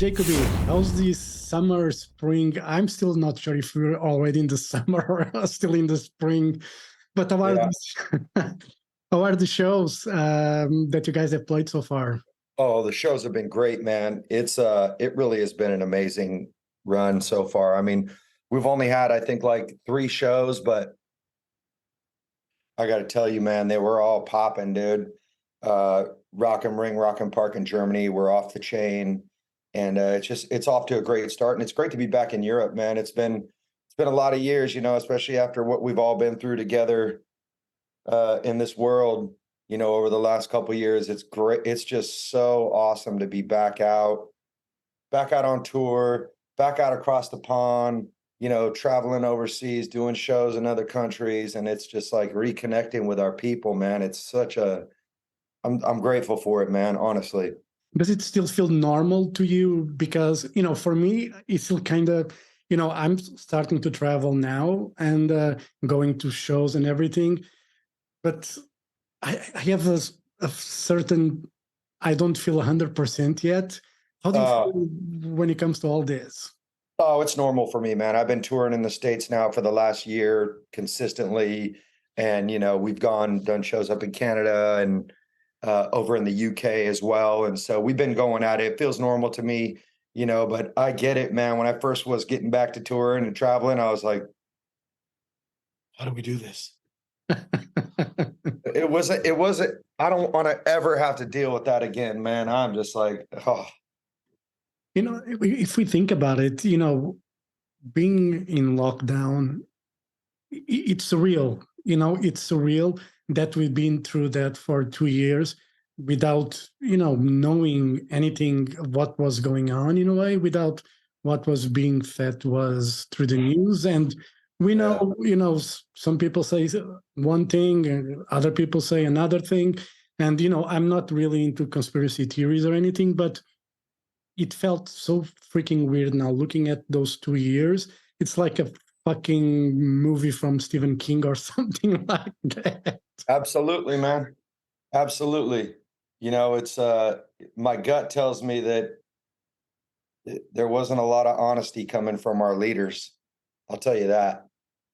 Jacoby, how's the summer, spring? I'm still not sure if we're already in the summer or still in the spring, but how are Yeah. how are the shows that you guys have played so far? Oh, the shows have been great, man. It really has been an amazing run so far. I mean, we've only had, I think, like 3 shows, but I got to tell you, man, they were all popping, dude. Rock and Ring, Rock and Park in Germany, we're off the chain, and it's off to a great start, and it's great to be back in Europe, man. It's been a lot of years, especially after what we've all been through together in this world, over the last couple of years. It's great. It's just so awesome to be back out on tour, back out across the pond, traveling overseas, doing shows in other countries, and it's just like reconnecting with our people, man. I'm grateful for it, man, honestly. Does it still feel normal to you? Because, for me, it's still kind of, I'm starting to travel now and going to shows and everything, but I have a certain, I don't feel 100% yet. How do you Uh, feel when it comes to all this? oh, it's normal for me, man. I've been touring in the States now for the last year consistently. And, we've done shows up in Canada and over in the UK as well. And so we've been going at it. It feels normal to me, but I get it, man. When I first was getting back to touring and traveling, I was like, how do we do this? It wasn't, I don't want to ever have to deal with that again, man. I'm just like, oh, If we think about it, being in lockdown, it's surreal. It's surreal that we've been through that for 2 years without, knowing anything of what was going on in a way, without what was being fed to us through the news. And we yeah. know, some people say one thing and other people say another thing. And, I'm not really into conspiracy theories or anything, but it felt so freaking weird now looking at those 2 years. It's like a fucking movie from Stephen King or something like that. Absolutely, man. Absolutely. It's my gut tells me that there wasn't a lot of honesty coming from our leaders. I'll tell you that.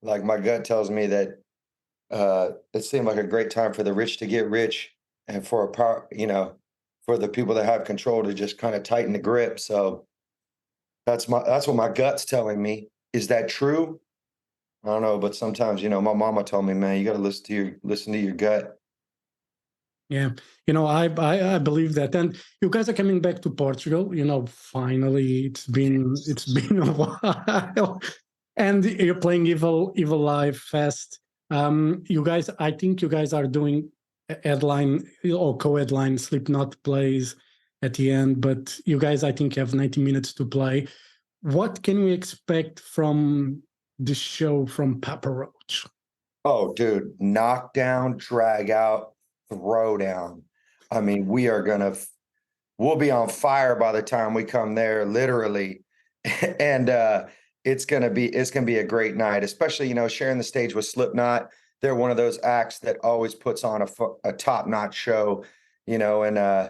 Like my gut tells me that it seemed like a great time for the rich to get rich and for a power, for the people that have control to just kind of tighten the grip. So that's what my gut's telling me. Is that true? I don't know, but sometimes, my mama told me, man, you got to listen to your gut. Yeah, I believe that, and you guys are coming back to Portugal. Finally, it's been a while, and you're playing Evil Live Fest. I think you guys are doing a headline or co-headline. Slipknot plays at the end, but you guys, I think, have 90 minutes to play. What can we expect from the show from Papa Roach? Oh, dude, knockdown, drag out, throw down. I mean, we'll be on fire by the time we come there, literally. And it's gonna be a great night, especially, sharing the stage with Slipknot. They're one of those acts that always puts on a top-notch show, and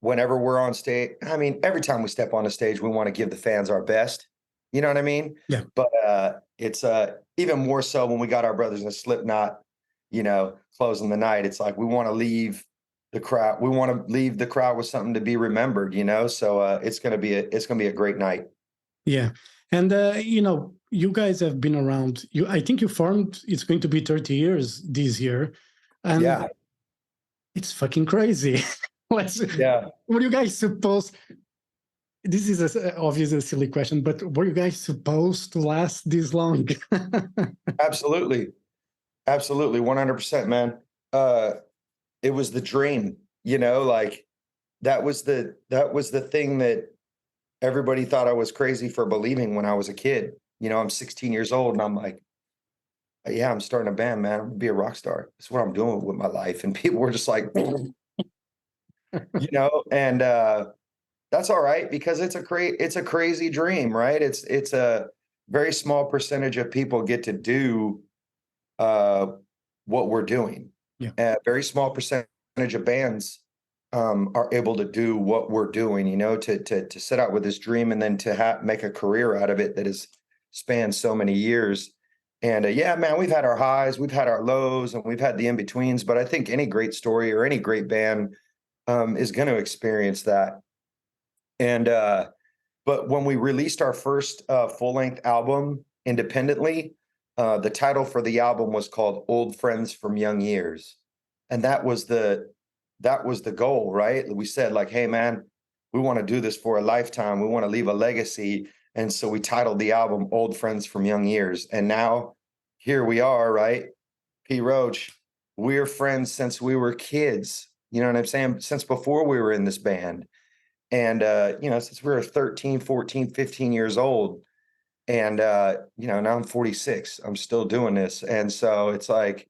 whenever we're on stage, I mean, every time we step on the stage, we want to give the fans our best. You know what I mean? Yeah. But it's even more so when we got our brothers in Slipknot, closing the night. It's like we want to leave the crowd. We want to leave the crowd with something to be remembered. So it's gonna be a great night. Yeah. And you guys have been around. I think you formed, it's going to be 30 years this year. And Yeah, it's fucking crazy. What's, yeah, were you guys supposed, this is obviously a silly question, but were you guys supposed to last this long? absolutely, absolutely, 100%, man. It was the dream. Like that was the thing that everybody thought I was crazy for believing when I was a kid. I'm 16 years old and I'm like, yeah, I'm starting a band, man. I'm gonna be a rock star. That's what I'm doing with my life. And people were just like, and that's all right because it's a crazy dream, right? It's a very small percentage of people get to do uh what we're doing. Yeah. A very small percentage of bands are able to do what we're doing, you know, to set out with this dream and then to make a career out of it that has spanned so many years. And yeah, man, we've had our highs, we've had our lows, and we've had the in-betweens, but I think any great story or any great band is going to experience that. And but when we released our first full-length album independently, the title for the album was called Old Friends from Young Years. And that was the goal, right? We said like, hey man, we want to do this for a lifetime. We want to leave a legacy. And so we titled the album Old Friends from Young Years. And now here we are, right? P. Roach, we're friends since we were kids. You know what I'm saying? Since before we were in this band. And, you know, since we were 13, 14, 15 years old. And, you know, now I'm 46. I'm still doing this. And so it's like,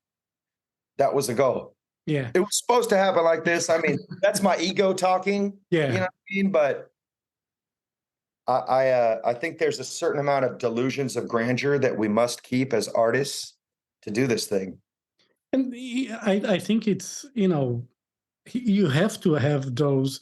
that was a goal. Yeah. It was supposed to happen like this. I mean, that's my ego talking. Yeah. You know what I mean? But I think there's a certain amount of delusions of grandeur that we must keep as artists to do this thing. And I think it's, you know, you have to have those,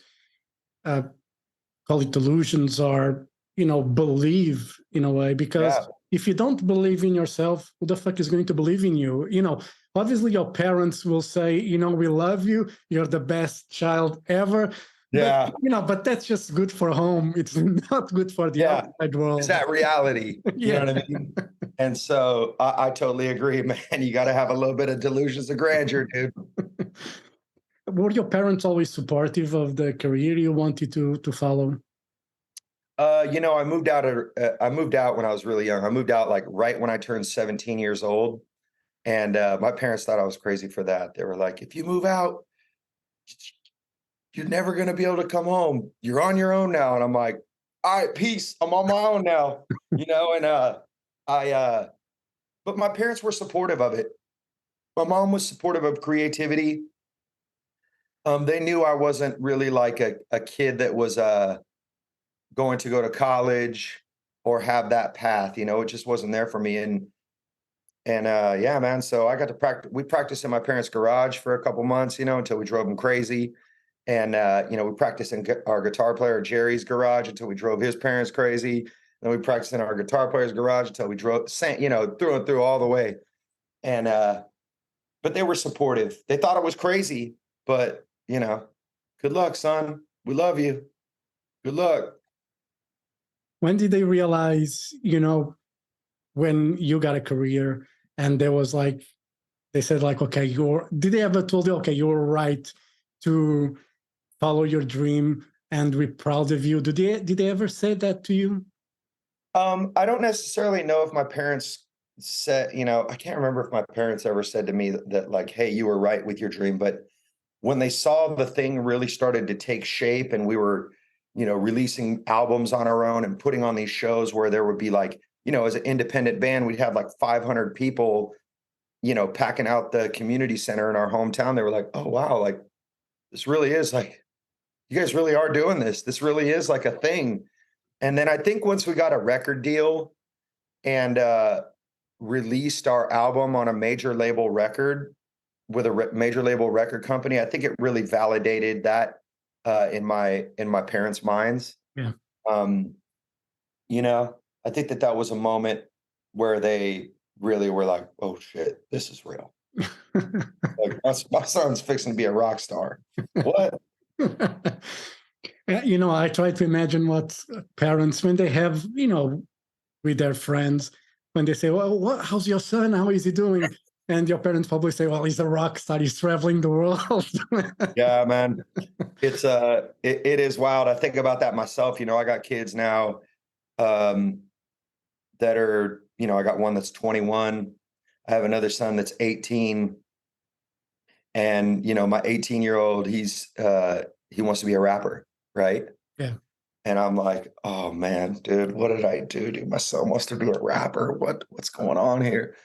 call it delusions, or, you know, believe in a way, because Yeah. if you don't believe in yourself, who the fuck is going to believe in you? You know, obviously your parents will say, you know, we love you, you're the best child ever. Yeah. But, you know, but that's just good for home. It's not good for the Yeah. outside world. Is that reality? You Yeah. know what I mean? And so I totally agree, man. You got to have a little bit of delusions of grandeur, dude. Were your parents always supportive of the career you wanted to follow? You know, I moved out when I was really young. I moved out like right when I turned 17 years old. And my parents thought I was crazy for that. They were like, if you move out, you're never going to be able to come home. You're on your own now. And I'm like, all right, peace. I'm on my own now, you know? And but my parents were supportive of it. My mom was supportive of creativity. They knew I wasn't really like a kid that was going to go to college or have that path, you know, it just wasn't there for me. And yeah, man. So I got to practice. We practiced in my parents' garage for a couple months, you know, until we drove them crazy. And you know, we practiced in our guitar player Jerry's garage until we drove his parents crazy. Then we practiced in our guitar player's garage until we drove, you know, through and through all the way. And but they were supportive. They thought it was crazy, but you know, good luck, son. We love you. Good luck. When did they realize, you know, when you got a career and there was like, they said like, okay, did they ever told you, okay, you're right to follow your dream and we're proud of you? Did they ever say that to you? I don't necessarily know if my parents said, you know, I can't remember if my parents ever said to me that like, hey, you were right with your dream. But when they saw the thing really started to take shape and we were, you know, releasing albums on our own and putting on these shows where there would be like, you know, as an independent band, we'd have like 500 people, you know, packing out the community center in our hometown. They were like, oh, wow, like this really is like, you guys really are doing this. This really is like a thing. And then I think once we got a record deal and released our album on a major label record with a major label record company, I think it really validated that in my parents' minds. Yeah. You know, I think that was a moment where they really were like, "Oh shit, this is real." Like my son's fixing to be a rock star. What? You know, I try to imagine what parents, when they have, you know, with their friends, when they say, well, how's your son? How is he doing? And your parents probably say, well, he's a rock star. He's traveling the world. Yeah, man. It's it is wild. I think about that myself. You know, I got kids now that are, you know, I got one that's 21. I have another son that's 18. And, you know, my 18-year-old, he wants to be a rapper, right? Yeah. And I'm like, oh man, dude, what did I do? Dude, my son wants to be a rapper. What's going on here?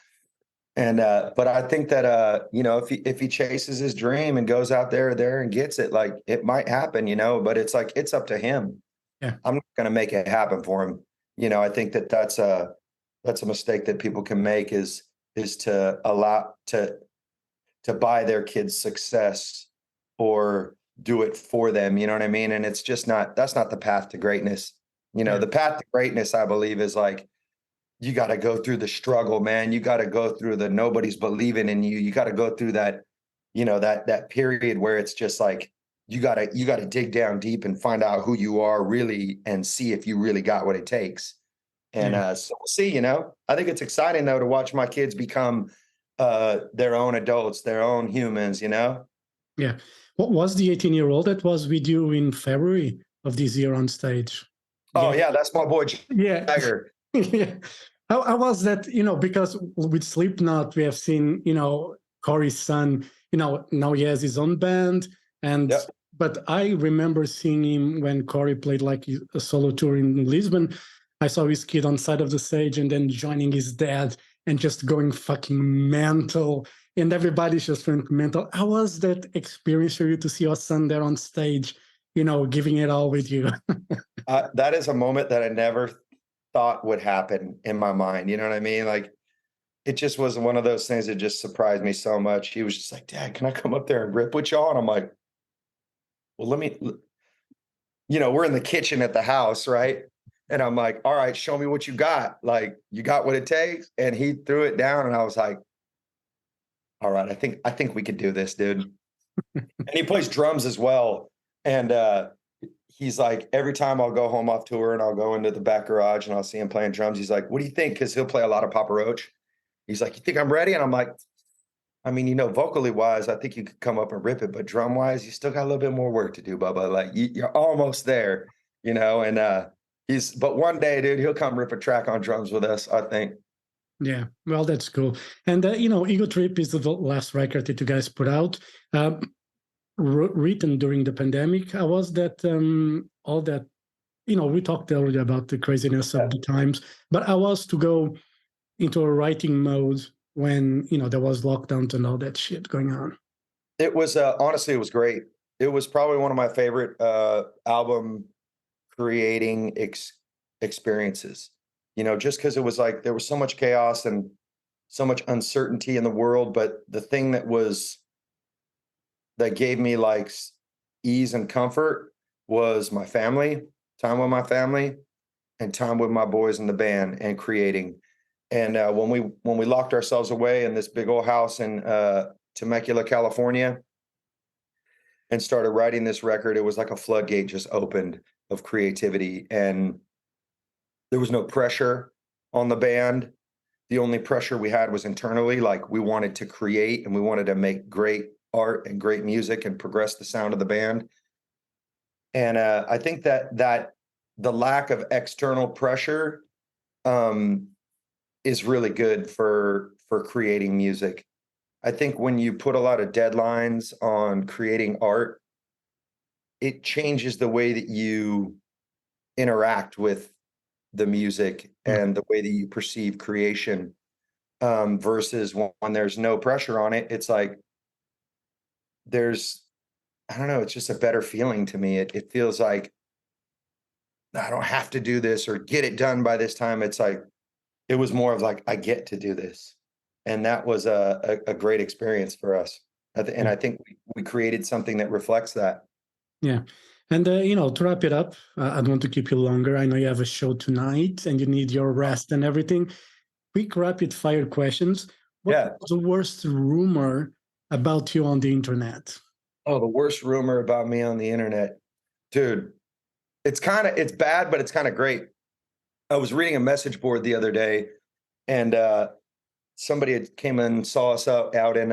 And but I think that you know, if he chases his dream and goes out there and gets it, like it might happen, you know, but it's like it's up to him. Yeah. I'm not gonna make it happen for him. You know, I think that's a mistake that people can make is to allow to buy their kids' success or do it for them. You know what I mean? And it's just that's not the path to greatness. You know, the path to greatness, I believe, is like, you got to go through the struggle, man. You got to go through the nobody's believing in you. You got to go through that, you know, that period where it's just like, you got to dig down deep and find out who you are really and see if you really got what it takes. And so we'll see, you know. I think it's exciting, though, to watch my kids become their own adults, their own humans, you know? Yeah. What was the 18-year-old that was with you in February of this year on stage? Oh, yeah, that's my boy, Yeah. Jagger. Yeah. How was that, you know, because with Slipknot, we have seen, you know, Corey's son, you know, now he has his own band. And, but I remember seeing him when Corey played like a solo tour in Lisbon. I saw his kid on side of the stage and then joining his dad and just going fucking mental. And everybody's just went mental. How was that experience for you to see your son there on stage, you know, giving it all with you? That is a moment that I never thought would happen in my mind. You know what I mean? Like, it just was one of those things that just surprised me so much. He was just like, Dad, can I come up there and rip with y'all? And I'm like, well, let me, you know, we're in the kitchen at the house, right? And I'm like, all right, show me what you got. Like, you got what it takes? And he threw it down and I was like, all right, I think we could do this, dude. And he plays drums as well. And he's like, every time I'll go home off tour and I'll go into the back garage and I'll see him playing drums, he's like, what do you think? Because he'll play a lot of Papa Roach. He's like, you think I'm ready? And I'm like, I mean, you know, vocally wise, I think you could come up and rip it, but drum wise, you still got a little bit more work to do, Bubba. Like, you're almost there, you know. And but one day, dude, he'll come rip a track on drums with us, I think. Yeah, well, that's cool. And, you know, Ego Trip is the last record that you guys put out, written during the pandemic. How was that, all that, you know, we talked earlier about the craziness of the times, but how was to go into a writing mode when, you know, there was lockdowns and all that shit going on? It was, honestly, it was great. It was probably one of my favorite album creating experiences. You know, just because it was like there was so much chaos and so much uncertainty in the world, but the thing that gave me like ease and comfort was my family, time with my family, and time with my boys in the band and creating. And when we locked ourselves away in this big old house in Temecula, California, and started writing this record, it was like a floodgate just opened of creativity. And there was no pressure on the band. The only pressure we had was internally. Like, we wanted to create and we wanted to make great art and great music and progress the sound of the band. And I think that the lack of external pressure is really good for creating music. I think when you put a lot of deadlines on creating art, it changes the way that you interact with the music and the way that you perceive creation, versus when there's no pressure on it. It's like I don't know, it's just a better feeling to me. It feels like I don't have to do this or get it done by this time. It's like, it was more of like, I get to do this. And that was a great experience for us. And I think we created something that reflects that. Yeah. And, you know, to wrap it up, I don't want to keep you longer. I know you have a show tonight and you need your rest and everything. Quick rapid fire questions. What was the worst rumor about you on the internet? Oh, the worst rumor about me on the internet. Dude, it's bad, but it's kind of great. I was reading a message board the other day, and somebody had came and saw us out in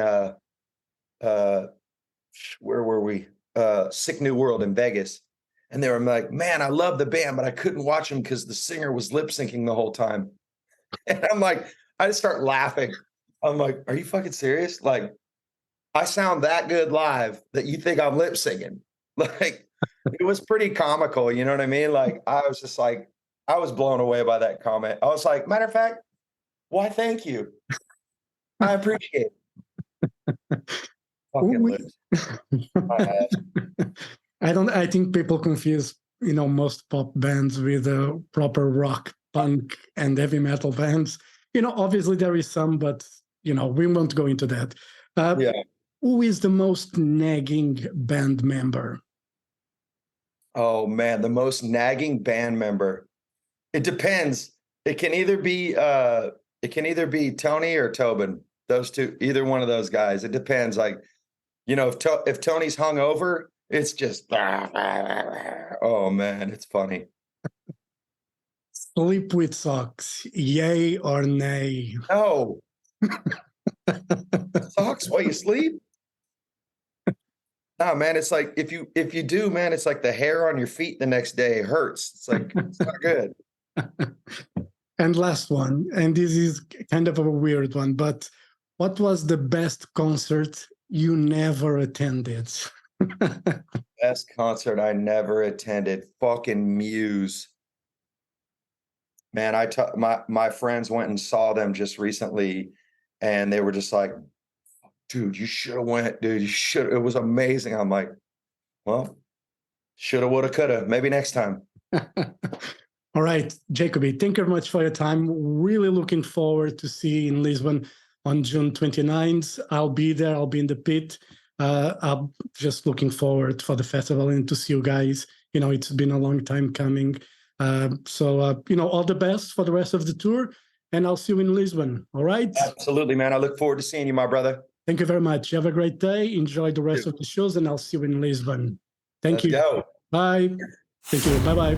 where were we? Sick New World in Vegas. And they were like, man, I love the band, but I couldn't watch them because the singer was lip syncing the whole time. And I'm like, I just start laughing. I'm like, are you fucking serious? Like, I sound that good live that you think I'm lip syncing? Like, it was pretty comical, you know what I mean? Like, I was just like, I was blown away by that comment. I was like, matter of fact, why, thank you. I appreciate it. Fucking lips. I think people confuse, you know, most pop bands with proper rock, punk, and heavy metal bands. You know, obviously there is some, but, you know, we won't go into that. who is the most nagging band member? Oh man, the most nagging band member. It depends. It can either be Tony or Tobin. Those two, either one of those guys. It depends. Like, you know, if Tony's hungover, it's just oh man, it's funny. Sleep with socks, yay or nay? No. Socks while you sleep? Nah, man, it's like if you do, man, it's like the hair on your feet the next day hurts. It's like it's not good. And last one, and this is kind of a weird one, but what was the best concert you never attended? Best concert I never attended. Fucking Muse. Man, my friends went and saw them just recently, and they were just like, dude, you should have went, dude. You should. It was amazing. I'm like, well, shoulda, woulda, coulda. Maybe next time. All right, Jacoby, thank you very much for your time. Really looking forward to see you in Lisbon on June 29th. I'll be there. I'll be in the pit. I'm just looking forward for the festival and to see you guys. You know, it's been a long time coming. You know, all the best for the rest of the tour, and I'll see you in Lisbon. All right? Absolutely, man. I look forward to seeing you, my brother. Thank you very much. Have a great day. Enjoy the rest of the shows, and I'll see you in Lisbon. Thank you. Let's go. Bye. Thank you. Bye-bye.